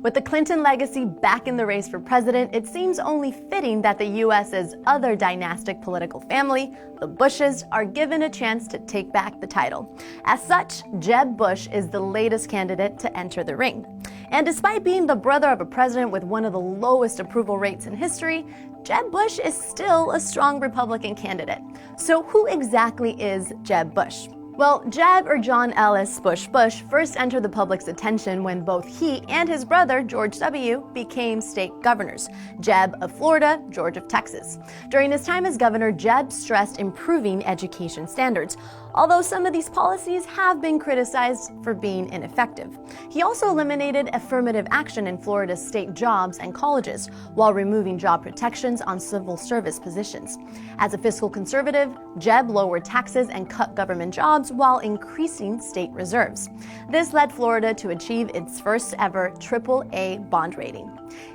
With the Clinton legacy back in the race for president, it seems only fitting that the U.S.'s other dynastic political family, the Bushes, are given a chance to take back the title. As such, Jeb Bush is the latest candidate to enter the ring. And despite being the brother of a president with one of the lowest approval rates in history, Jeb Bush is still a strong Republican candidate. So who exactly is Jeb Bush? Well, Jeb, or John Ellis Bush, first entered the public's attention when both he and his brother, George W., became state governors, Jeb of Florida, George of Texas. During his time as governor, Jeb stressed improving education standards, although some of these policies have been criticized for being ineffective. He also eliminated affirmative action in Florida's state jobs and colleges, while removing job protections on civil service positions. As a fiscal conservative, Jeb lowered taxes and cut government jobs while increasing state reserves. This led Florida to achieve its first ever AAA bond rating.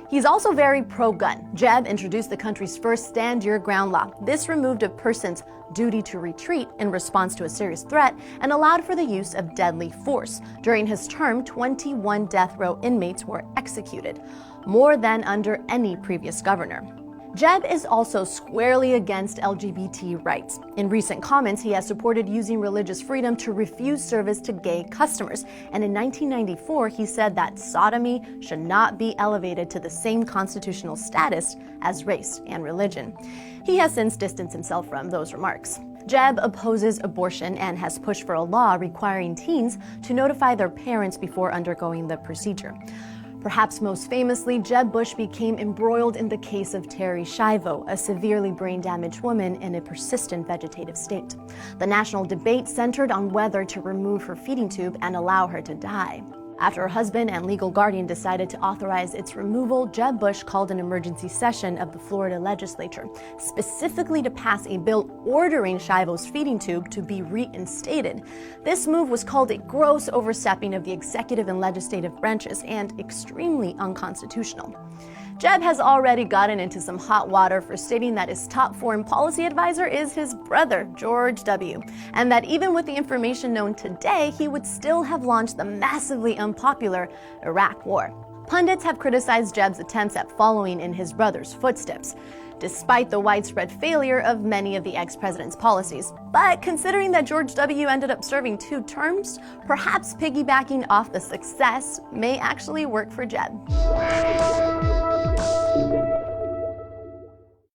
He's also very pro-gun. Jeb introduced the country's first Stand Your Ground law. This removed a person's duty to retreat in response to a serious threat and allowed for the use of deadly force. During his term, 21 death row inmates were executed, more than under any previous governor. Jeb is also squarely against LGBT rights. In recent comments, he has supported using religious freedom to refuse service to gay customers. And in 1994, he said that sodomy should not be elevated to the same constitutional status as race and religion. He has since distanced himself from those remarks. Jeb opposes abortion and has pushed for a law requiring teens to notify their parents before undergoing the procedure. Perhaps most famously, Jeb Bush became embroiled in the case of Terri Schiavo, a severely brain-damaged woman in a persistent vegetative state. The national debate centered on whether to remove her feeding tube and allow her to die. After her husband and legal guardian decided to authorize its removal, Jeb Bush called an emergency session of the Florida legislature, specifically to pass a bill ordering Schiavo's feeding tube to be reinstated. This move was called a gross overstepping of the executive and legislative branches and extremely unconstitutional. Jeb has already gotten into some hot water for stating that his top foreign policy advisor is his brother, George W., and that even with the information known today, he would still have launched the massively unpopular Iraq War. Pundits have criticized Jeb's attempts at following in his brother's footsteps, despite the widespread failure of many of the ex-president's policies. But considering that George W. ended up serving 2 terms, perhaps piggybacking off the success may actually work for Jeb.